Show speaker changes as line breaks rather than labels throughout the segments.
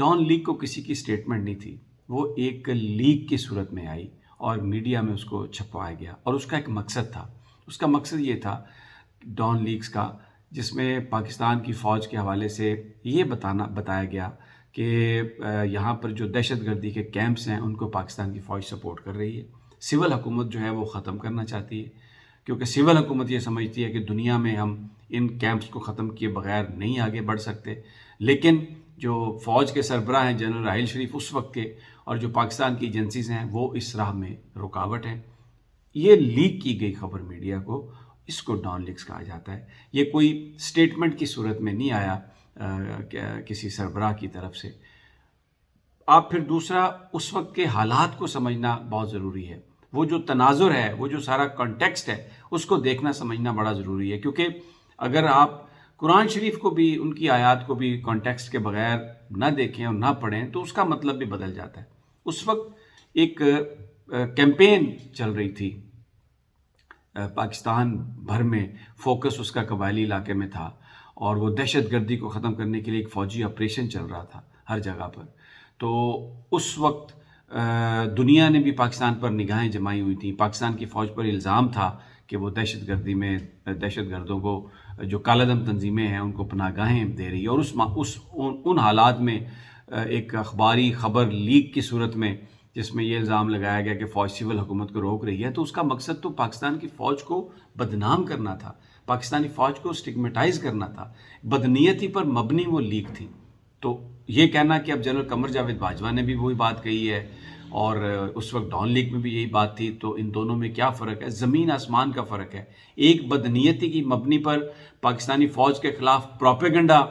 Dawn league کو کسی کی اسٹیٹمنٹ نہیں تھی، وہ ایک لیگ کی صورت میں آئی اور میڈیا میں اس کو چھپوایا گیا، اور اس کا ایک مقصد تھا. اس کا مقصد یہ تھا ڈان لیگز کا، جس میں پاکستان کی فوج کے حوالے سے یہ بتایا گیا کہ یہاں پر جو دہشت گردی کے کیمپس ہیں ان کو پاکستان کی فوج سپورٹ کر رہی ہے. سول حکومت جو ہے وہ ختم کرنا چاہتی ہے، کیونکہ سول حکومت یہ سمجھتی ہے کہ دنیا میں ہم ان کیمپس کو ختم کیے بغیر نہیں آگے بڑھ سکتے. لیکن جو فوج کے سربراہ ہیں جنرل راحیل شریف اس وقت کے، اور جو پاکستان کی ایجنسیز ہیں، وہ اس راہ میں رکاوٹ ہیں. یہ لیک کی گئی خبر میڈیا کو، اس کو ڈان لیکس کہا جاتا ہے. یہ کوئی سٹیٹمنٹ کی صورت میں نہیں آیا کسی سربراہ کی طرف سے. آپ پھر دوسرا اس وقت کے حالات کو سمجھنا بہت ضروری ہے. وہ جو تناظر ہے، وہ جو سارا کانٹیکسٹ ہے، اس کو دیکھنا سمجھنا بڑا ضروری ہے، کیونکہ اگر آپ قرآن شریف کو بھی، ان کی آیات کو بھی کانٹیکسٹ کے بغیر نہ دیکھیں اور نہ پڑھیں تو اس کا مطلب بھی بدل جاتا ہے. اس وقت ایک کیمپین چل رہی تھی پاکستان بھر میں، فوکس اس کا قبائلی علاقے میں تھا، اور وہ دہشت گردی کو ختم کرنے کے لیے ایک فوجی آپریشن چل رہا تھا ہر جگہ پر. تو اس وقت دنیا نے بھی پاکستان پر نگاہیں جمائی ہوئی تھیں. پاکستان کی فوج پر الزام تھا کہ وہ دہشت گردی میں دہشت گردوں کو، جو کالا دم تنظیمیں ہیں، ان کو پناہ گاہیں دے رہی ہے. اور ان حالات میں ایک اخباری خبر لیک کی صورت میں، جس میں یہ الزام لگایا گیا کہ فوج سول حکومت کو روک رہی ہے، تو اس کا مقصد تو پاکستان کی فوج کو بدنام کرنا تھا، پاکستانی فوج کو سٹگمیٹائز کرنا تھا. بدنیتی پر مبنی وہ لیک تھی. تو یہ کہنا کہ اب جنرل قمر جاوید باجوہ نے بھی وہی بات کہی ہے اور اس وقت ڈان لیگ میں بھی یہی بات تھی، تو ان دونوں میں کیا فرق ہے؟ زمین آسمان کا فرق ہے. ایک بدنیتی کی مبنی پر پاکستانی فوج کے خلاف پروپیگنڈا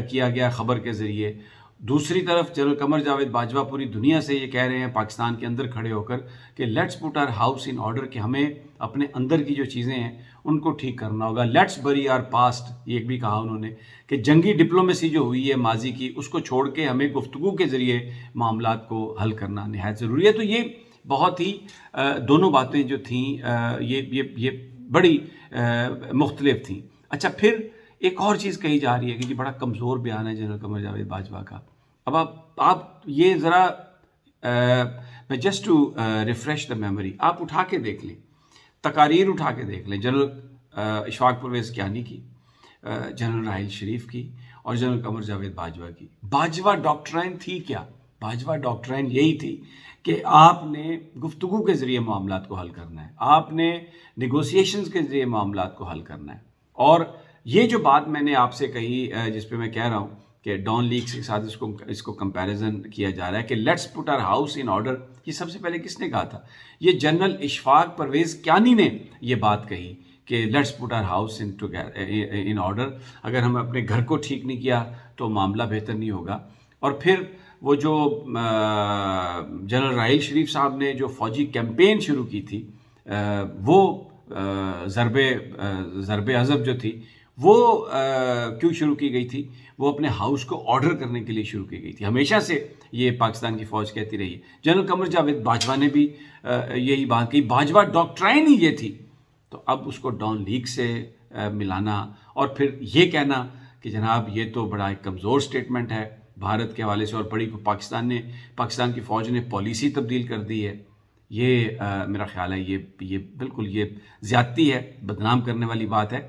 کیا گیا خبر کے ذریعے، دوسری طرف جنرل قمر جاوید باجوہ پوری دنیا سے یہ کہہ رہے ہیں پاکستان کے اندر کھڑے ہو کر کہ let's put our house in order, کہ ہمیں اپنے اندر کی جو چیزیں ہیں ان کو ٹھیک کرنا ہوگا. لیٹس بری آر پاسٹ، یہ بھی کہا انہوں نے کہ جنگی ڈپلومیسی جو ہوئی ہے ماضی کی، اس کو چھوڑ کے ہمیں گفتگو کے ذریعے معاملات کو حل کرنا نہایت ضروری ہے. تو یہ بہت ہی دونوں باتیں جو تھیں یہ بڑی مختلف تھیں. اچھا، پھر ایک اور چیز کہی جا رہی ہے کہ یہ بڑا کمزور بیان ہے جنرل قمر جاوید باجوہ کا. اب آپ یہ ذرا just to refresh the memory, آپ اٹھا کے دیکھ لیں، تقاریر اٹھا کے دیکھ لیں، جنرل اشفاق پرویز کیانی کی، جنرل راحیل شریف کی، اور جنرل قمر جاوید باجوہ کی. باجوہ ڈاکٹرائن تھی کیا؟ باجوہ ڈاکٹرائن یہی تھی کہ آپ نے گفتگو کے ذریعے معاملات کو حل کرنا ہے، آپ نے نیگوسیشنز کے ذریعے معاملات کو حل کرنا ہے. اور یہ جو بات میں نے آپ سے کہی، جس پہ میں کہہ رہا ہوں کہ ڈان لیگز کے ساتھ اس کو کمپیریزن کیا جا رہا ہے کہ let's put our house in order, یہ سب سے پہلے کس نے کہا تھا؟ یہ جنرل اشفاق پرویز کیانی نے یہ بات کہی کہ let's put our house in order. اگر ہم اپنے گھر کو ٹھیک نہیں کیا تو معاملہ بہتر نہیں ہوگا. اور پھر وہ جو جنرل راحیل شریف صاحب نے جو فوجی کیمپین شروع کی تھی، وہ ضرب عضب جو تھی، وہ کیوں شروع کی گئی تھی؟ وہ اپنے ہاؤس کو آرڈر کرنے کے لیے شروع کی گئی تھی. ہمیشہ سے یہ پاکستان کی فوج کہتی رہی ہے. جنرل قمر جاوید باجوہ نے بھی یہی بات کی. باجوہ ڈاکٹرائن ہی یہ تھی. تو اب اس کو ڈان لیگ سے ملانا اور پھر یہ کہنا کہ جناب یہ تو بڑا ایک کمزور سٹیٹمنٹ ہے بھارت کے حوالے سے، اور بڑی پاکستان کی فوج نے پالیسی تبدیل کر دی ہے، یہ میرا خیال ہے یہ بالکل یہ زیادتی ہے، بدنام کرنے والی بات ہے.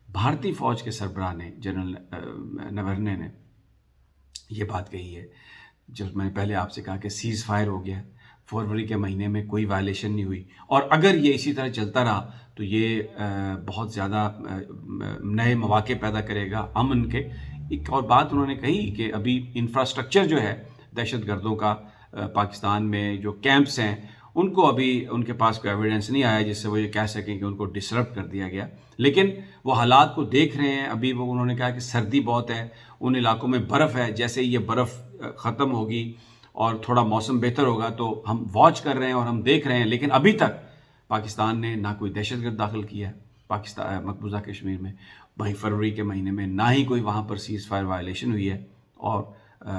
بھارتی فوج کے سربراہ نے، جنرل نورنے نے یہ بات کہی ہے، جب میں نے پہلے آپ سے کہا کہ سیز فائر ہو گیا، فروری کے مہینے میں کوئی وائلیشن نہیں ہوئی، اور اگر یہ اسی طرح چلتا رہا تو یہ بہت زیادہ نئے مواقع پیدا کرے گا امن کے. ایک اور بات انہوں نے کہی کہ ابھی انفراسٹرکچر جو ہے دہشت گردوں کا پاکستان میں، جو کیمپس ہیں، ان کو ابھی ان کے پاس کوئی ایویڈنس نہیں آیا جس سے وہ یہ کہہ سکیں کہ ان کو ڈسرپٹ کر دیا گیا. لیکن وہ حالات کو دیکھ رہے ہیں. ابھی وہ انہوں نے کہا کہ سردی بہت ہے، ان علاقوں میں برف ہے، جیسے یہ برف ختم ہوگی اور تھوڑا موسم بہتر ہوگا تو ہم واچ کر رہے ہیں اور ہم دیکھ رہے ہیں. لیکن ابھی تک پاکستان نے نہ کوئی دہشت گرد داخل کیا ہے پاکستان مقبوضہ کشمیر میں، بھائی فروری کے مہینے میں نہ ہی کوئی وہاں پر سیز فائر وائلیشن ہوئی ہے. اور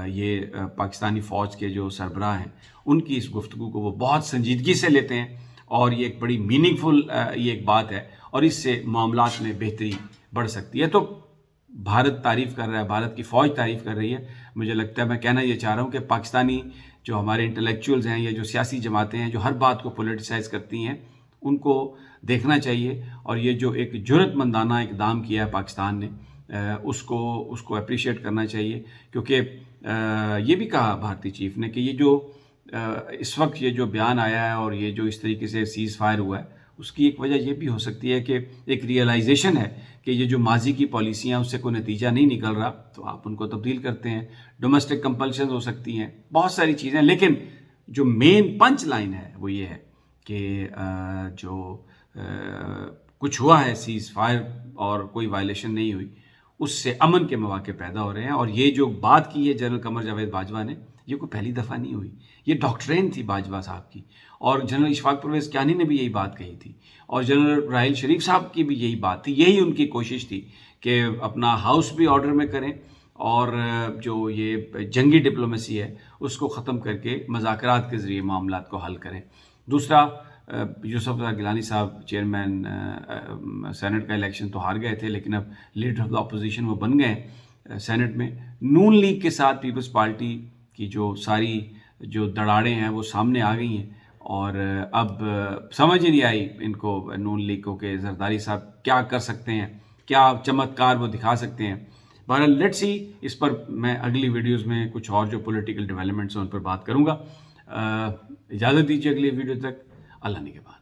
یہ پاکستانی فوج کے جو سربراہ ہیں ان کی اس گفتگو کو وہ بہت سنجیدگی سے لیتے ہیں، اور یہ ایک بڑی میننگ فل یہ ایک بات ہے، اور اس سے معاملات میں بہتری بڑھ سکتی ہے. تو بھارت تعریف کر رہا ہے، بھارت کی فوج تعریف کر رہی ہے. مجھے لگتا ہے، میں کہنا یہ چاہ رہا ہوں کہ پاکستانی جو ہمارے انٹلیکچوئلز ہیں یا جو سیاسی جماعتیں ہیں جو ہر بات کو پولیٹیسائز کرتی ہیں، ان کو دیکھنا چاہیے. اور یہ جو ایک جرأت مندانہ اقدام کیا ہے پاکستان نے، اس کو اپریشیٹ کرنا چاہیے. کیونکہ یہ بھی کہا بھارتی چیف نے کہ یہ جو اس وقت یہ جو بیان آیا ہے اور یہ جو اس طریقے سے سیز فائر ہوا ہے، اس کی ایک وجہ یہ بھی ہو سکتی ہے کہ ایک ریئلائزیشن ہے کہ یہ جو ماضی کی پالیسیاں اس سے کوئی نتیجہ نہیں نکل رہا، تو آپ ان کو تبدیل کرتے ہیں. ڈومیسٹک کمپلشنز ہو سکتی ہیں، بہت ساری چیزیں. لیکن جو مین پنچ لائن ہے وہ یہ ہے کہ جو کچھ ہوا ہے سیز فائر اور کوئی وائلیشن نہیں ہوئی، اس سے امن کے مواقع پیدا ہو رہے ہیں. اور یہ جو بات کی ہے جنرل قمر جاوید باجوہ نے، یہ کوئی پہلی دفعہ نہیں ہوئی. یہ ڈاکٹرین تھی باجوہ صاحب کی، اور جنرل اشفاق پرویز کیانی نے بھی یہی بات کہی تھی، اور جنرل راحیل شریف صاحب کی بھی یہی بات تھی. یہی ان کی کوشش تھی کہ اپنا ہاؤس بھی آرڈر میں کریں اور جو یہ جنگی ڈپلومیسی ہے اس کو ختم کر کے مذاکرات کے ذریعے معاملات کو حل کریں. دوسرا، یوسف رضا گیلانی صاحب چیئرمین سینٹ کا الیکشن تو ہار گئے تھے، لیکن اب لیڈر آف دا اپوزیشن وہ بن گئے سینٹ میں. نون لیگ کے ساتھ پیپلز پارٹی کی جو ساری جو دڑاڑیں ہیں وہ سامنے آ گئی ہیں، اور اب سمجھ ہی نہیں آئی ان کو نون لیگ کو کہ زرداری صاحب کیا کر سکتے ہیں، کیا چمتکار وہ دکھا سکتے ہیں. بہرحال لیٹس سی، اس پر میں اگلی ویڈیوز میں کچھ اور جو پولیٹیکل ڈیولپمنٹس ہیں ان پر بات کروں گا. اجازت دیجیے اگلی ویڈیو تک. اللہ نگہبان.